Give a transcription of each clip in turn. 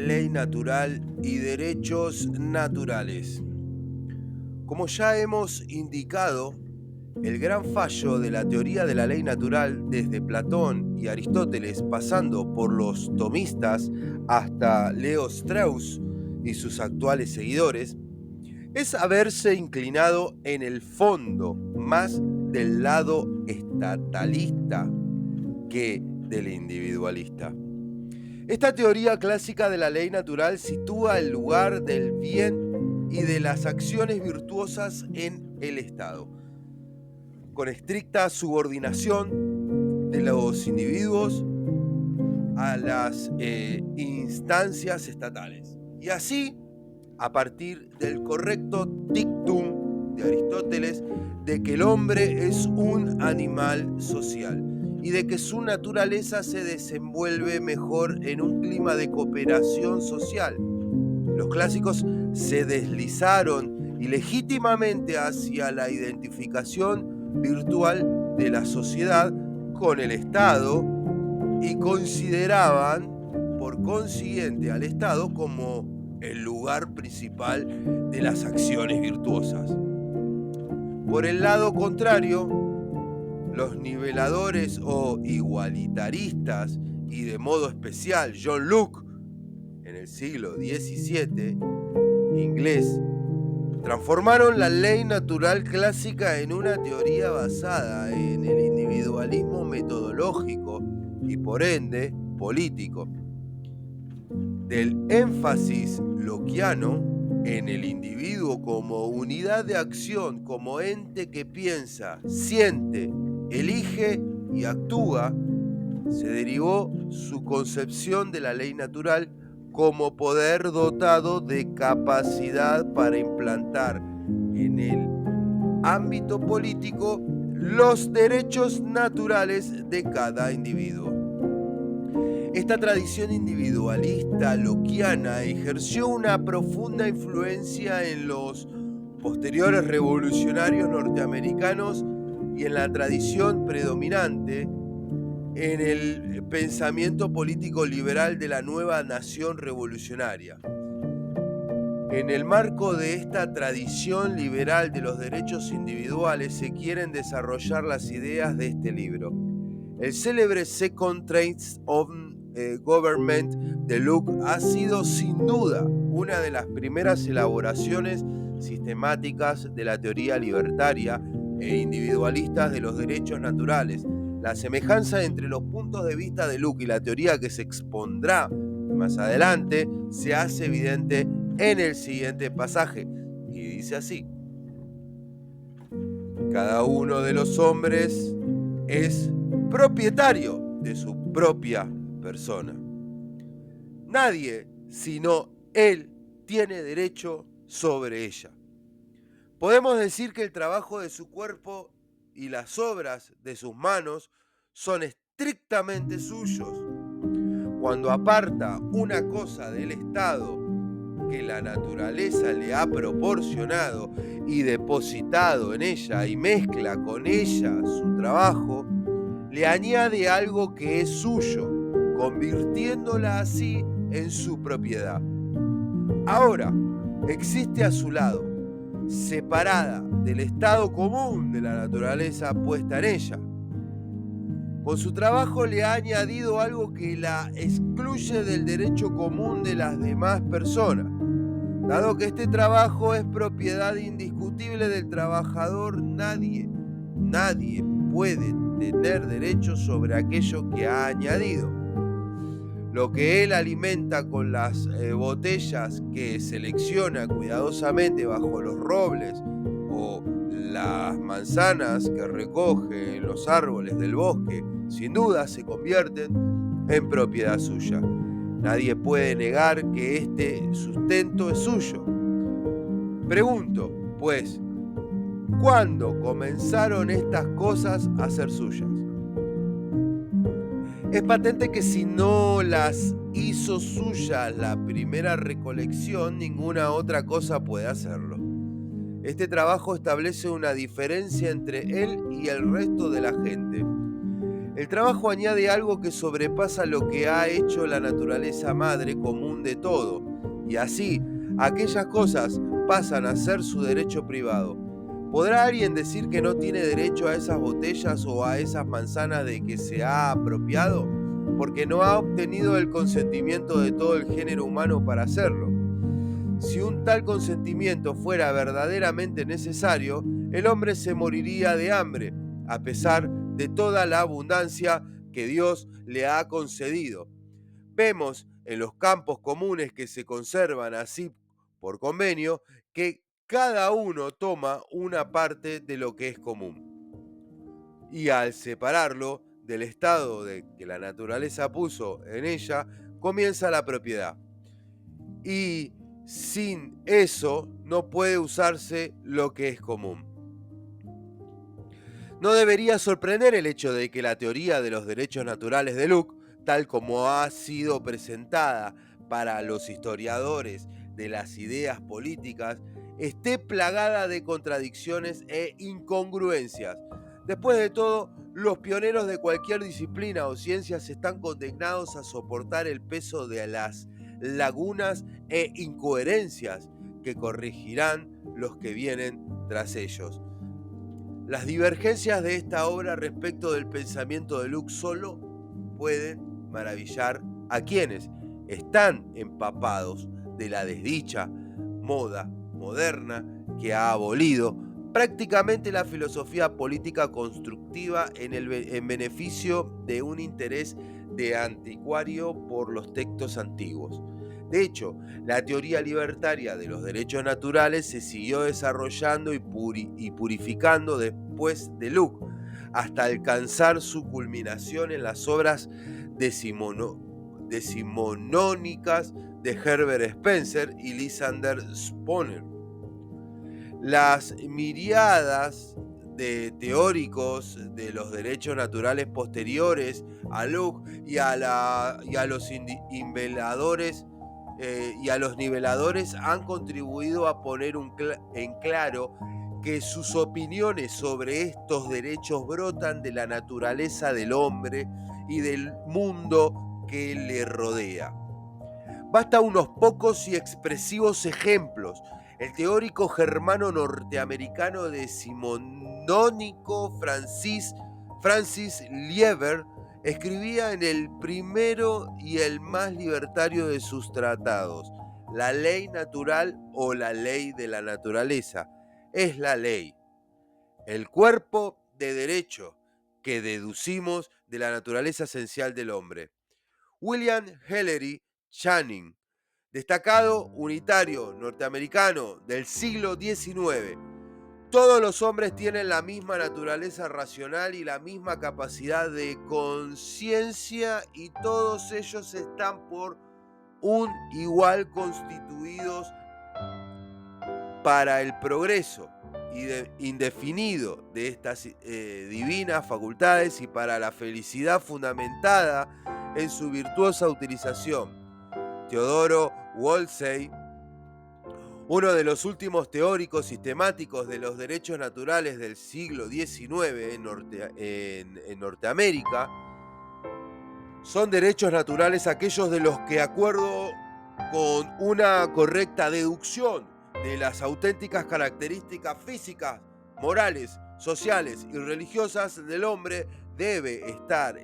ley natural y derechos naturales. Como ya hemos indicado, el gran fallo de la teoría de la ley natural, desde Platón y Aristóteles, pasando por los tomistas hasta Leo Strauss y sus actuales seguidores, es haberse inclinado en el fondo más del lado estatalista que del individualista. Esta teoría clásica de la ley natural sitúa el lugar del bien y de las acciones virtuosas en el Estado, con estricta subordinación de los individuos a las instancias estatales. Y así, a partir del correcto dictum de Aristóteles de que el hombre es un animal social y de que su naturaleza se desenvuelve mejor en un clima de cooperación social. Los clásicos se deslizaron ilegítimamente hacia la identificación virtual de la sociedad con el Estado y consideraban, por consiguiente, al Estado como el lugar principal de las acciones virtuosas. Por el lado contrario, los niveladores o igualitaristas, y de modo especial John Locke, en el siglo XVII, inglés, transformaron la ley natural clásica en una teoría basada en el individualismo metodológico y por ende político. Del énfasis lockeano en el individuo como unidad de acción, como ente que piensa, siente, elige y actúa, se derivó su concepción de la ley natural como poder dotado de capacidad para implantar en el ámbito político los derechos naturales de cada individuo. Esta tradición individualista lockeana ejerció una profunda influencia en los posteriores revolucionarios norteamericanos y en la tradición predominante en el pensamiento político liberal de la nueva nación revolucionaria. En el marco de esta tradición liberal de los derechos individuales se quieren desarrollar las ideas de este libro. El célebre Second Traits of Government de Locke ha sido sin duda una de las primeras elaboraciones sistemáticas de la teoría libertaria e individualistas de los derechos naturales. La semejanza entre los puntos de vista de Locke y la teoría que se expondrá más adelante se hace evidente en el siguiente pasaje, y dice así: cada uno de los hombres es propietario de su propia persona. Nadie, sino él, tiene derecho sobre ella. Podemos decir que el trabajo de su cuerpo y las obras de sus manos son estrictamente suyos. Cuando aparta una cosa del Estado que la naturaleza le ha proporcionado y depositado en ella y mezcla con ella su trabajo, le añade algo que es suyo, convirtiéndola así en su propiedad. Ahora, existe a su lado, separada del estado común de la naturaleza puesta en ella. Con su trabajo le ha añadido algo que la excluye del derecho común de las demás personas. Dado que este trabajo es propiedad indiscutible del trabajador, nadie puede tener derecho sobre aquello que ha añadido. Lo que él alimenta con las botellas que selecciona cuidadosamente bajo los robles o las manzanas que recoge en los árboles del bosque, sin duda se convierten en propiedad suya. Nadie puede negar que este sustento es suyo. Pregunto, pues, ¿cuándo comenzaron estas cosas a ser suyas? Es patente que si no las hizo suyas la primera recolección, ninguna otra cosa puede hacerlo. Este trabajo establece una diferencia entre él y el resto de la gente. El trabajo añade algo que sobrepasa lo que ha hecho la naturaleza madre común de todo, y así, aquellas cosas pasan a ser su derecho privado. ¿Podrá alguien decir que no tiene derecho a esas botellas o a esas manzanas de que se ha apropiado? Porque no ha obtenido el consentimiento de todo el género humano para hacerlo. Si un tal consentimiento fuera verdaderamente necesario, el hombre se moriría de hambre, a pesar de toda la abundancia que Dios le ha concedido. Vemos en los campos comunes que se conservan así por convenio que cada uno toma una parte de lo que es común. Y al separarlo del estado de que la naturaleza puso en ella, comienza la propiedad. Y sin eso no puede usarse lo que es común. No debería sorprender el hecho de que la teoría de los derechos naturales de Locke, tal como ha sido presentada para los historiadores de las ideas políticas, esté plagada de contradicciones e incongruencias. Después de todo, los pioneros de cualquier disciplina o ciencias están condenados a soportar el peso de las lagunas e incoherencias que corregirán los que vienen tras ellos. Las divergencias de esta obra respecto del pensamiento de Locke solo pueden maravillar a quienes están empapados de la desdicha moda moderna que ha abolido prácticamente la filosofía política constructiva en beneficio de un interés de anticuario por los textos antiguos. De hecho, la teoría libertaria de los derechos naturales se siguió desarrollando y purificando después de Locke, hasta alcanzar su culminación en las obras decimonónicas de Herbert Spencer y Lysander Spooner. Las miriadas de teóricos de los derechos naturales posteriores a Locke y a los niveladores han contribuido a poner en claro que sus opiniones sobre estos derechos brotan de la naturaleza del hombre y del mundo que le rodea. Basta unos pocos y expresivos ejemplos. El teórico germano norteamericano decimonónico Francis Lieber escribía en el primero y el más libertario de sus tratados: la ley natural o la ley de la naturaleza es la ley, el cuerpo de derecho que deducimos de la naturaleza esencial del hombre. William Ellery Channing, destacado unitario norteamericano del siglo XIX. Todos los hombres tienen la misma naturaleza racional y la misma capacidad de conciencia, y todos ellos están por un igual constituidos para el progreso indefinido de estas divinas facultades y para la felicidad fundamentada en su virtuosa utilización. Theodore Wolsey, uno de los últimos teóricos sistemáticos de los derechos naturales del siglo XIX en Norteamérica, son derechos naturales aquellos de los que, de acuerdo con una correcta deducción de las auténticas características físicas, morales, sociales y religiosas del hombre, debe estar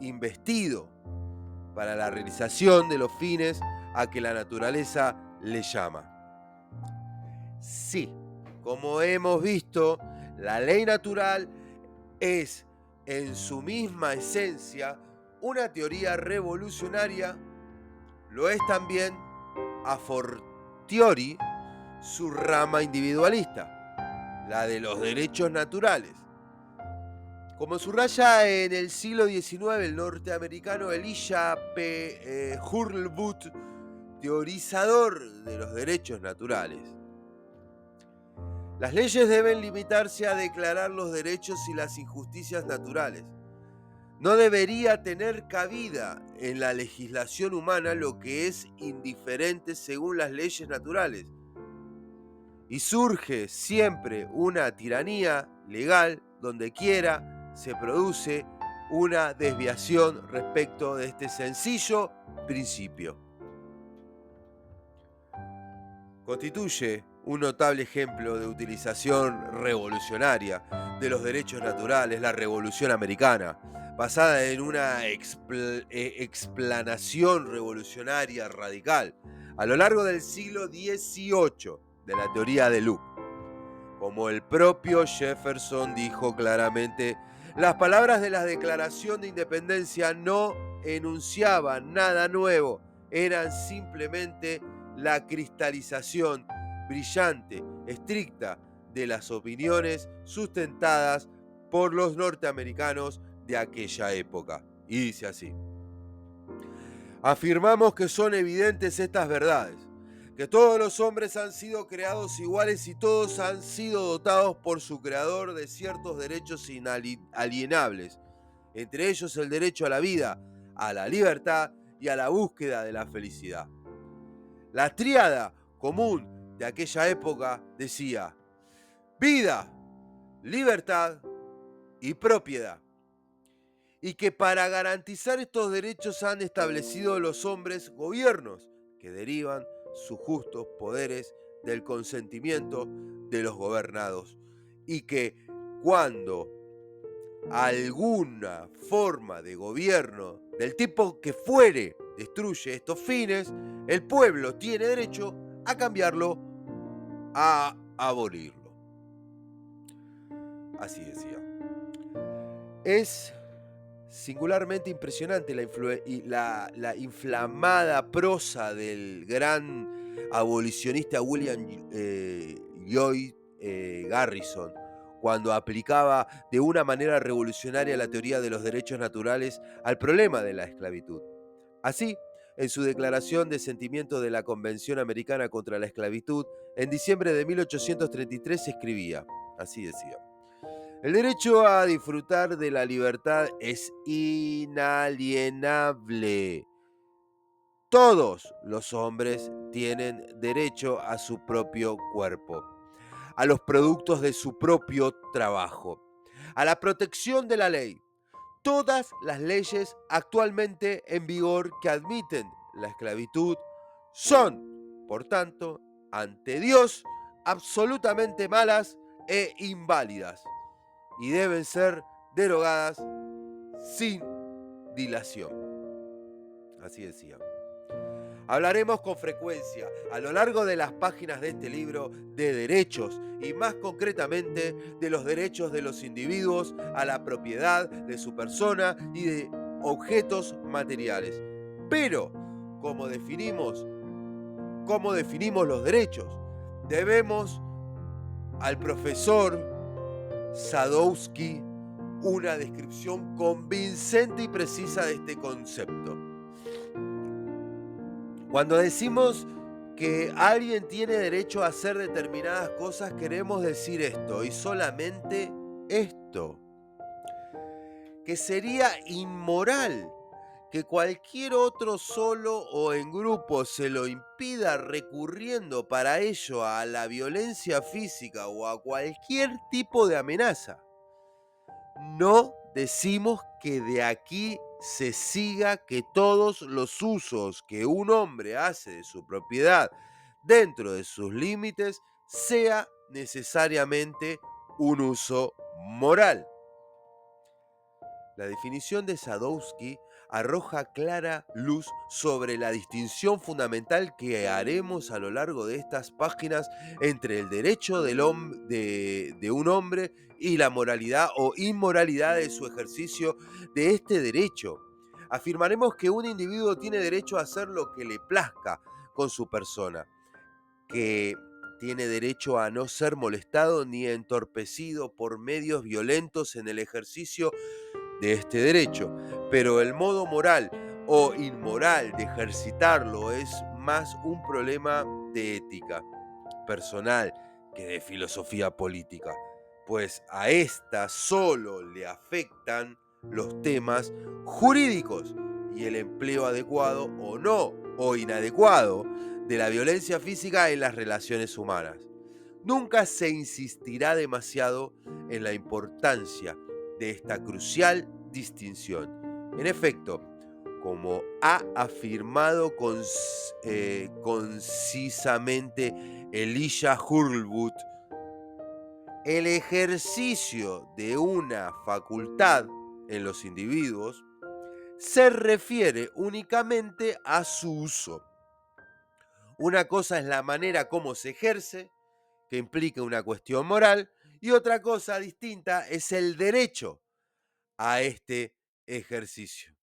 investido para la realización de los fines a que la naturaleza le llama. Sí, como hemos visto, la ley natural es en su misma esencia una teoría revolucionaria. Lo es también, a fortiori, su rama individualista, la de los derechos naturales. Como subraya en el siglo XIX el norteamericano Elisha P. Hurlbut, teorizador de los derechos naturales: las leyes deben limitarse a declarar los derechos y las injusticias naturales. No debería tener cabida en la legislación humana lo que es indiferente según las leyes naturales. Y surge siempre una tiranía legal donde quiera se produce una desviación respecto de este sencillo principio. Constituye un notable ejemplo de utilización revolucionaria de los derechos naturales la Revolución Americana, basada en una explanación revolucionaria radical a lo largo del siglo XVIII de la teoría de Locke. Como el propio Jefferson dijo claramente, las palabras de la Declaración de Independencia no enunciaban nada nuevo, eran simplemente la cristalización brillante, estricta, de las opiniones sustentadas por los norteamericanos de aquella época. Y dice así: afirmamos que son evidentes estas verdades, que todos los hombres han sido creados iguales y todos han sido dotados por su creador de ciertos derechos inalienables, entre ellos el derecho a la vida, a la libertad y a la búsqueda de la felicidad. La tríada común de aquella época decía: vida, libertad y propiedad. Y que para garantizar estos derechos han establecido los hombres gobiernos que derivan sus justos poderes del consentimiento de los gobernados. Y que cuando alguna forma de gobierno del tipo que fuere destruye estos fines, el pueblo tiene derecho a cambiarlo, a abolirlo. Así decía. Es singularmente impresionante la inflamada prosa del gran abolicionista William Lloyd Garrison, cuando aplicaba de una manera revolucionaria la teoría de los derechos naturales al problema de la esclavitud. Así, en su declaración de sentimiento de la Convención Americana contra la Esclavitud, en diciembre de 1833 escribía, así decía: el derecho a disfrutar de la libertad es inalienable. Todos los hombres tienen derecho a su propio cuerpo, a los productos de su propio trabajo, a la protección de la ley. Todas las leyes actualmente en vigor que admiten la esclavitud son, por tanto, ante Dios, absolutamente malas e inválidas, y deben ser derogadas sin dilación. Así decía. Hablaremos con frecuencia a lo largo de las páginas de este libro de derechos y más concretamente de los derechos de los individuos a la propiedad de su persona y de objetos materiales. Pero, ¿cómo definimos los derechos? Debemos al profesor Sadowski una descripción convincente y precisa de este concepto. Cuando decimos que alguien tiene derecho a hacer determinadas cosas, queremos decir esto y solamente esto: que sería inmoral que cualquier otro solo o en grupo se lo impida recurriendo para ello a la violencia física o a cualquier tipo de amenaza. No decimos que de aquí se siga que todos los usos que un hombre hace de su propiedad dentro de sus límites sea necesariamente un uso moral. La definición de Sadowski arroja clara luz sobre la distinción fundamental que haremos a lo largo de estas páginas entre el derecho de un hombre y la moralidad o inmoralidad de su ejercicio de este derecho. Afirmaremos que un individuo tiene derecho a hacer lo que le plazca con su persona, que tiene derecho a no ser molestado ni entorpecido por medios violentos en el ejercicio de este derecho, pero el modo moral o inmoral de ejercitarlo es más un problema de ética personal que de filosofía política, pues a esta solo le afectan los temas jurídicos y el empleo adecuado o no, o inadecuado, de la violencia física en las relaciones humanas. Nunca se insistirá demasiado en la importancia de esta crucial distinción. En efecto, como ha afirmado concisamente Elijah Hurlbut, el ejercicio de una facultad en los individuos se refiere únicamente a su uso. Una cosa es la manera como se ejerce, que implica una cuestión moral, y otra cosa distinta es el derecho a este ejercicio.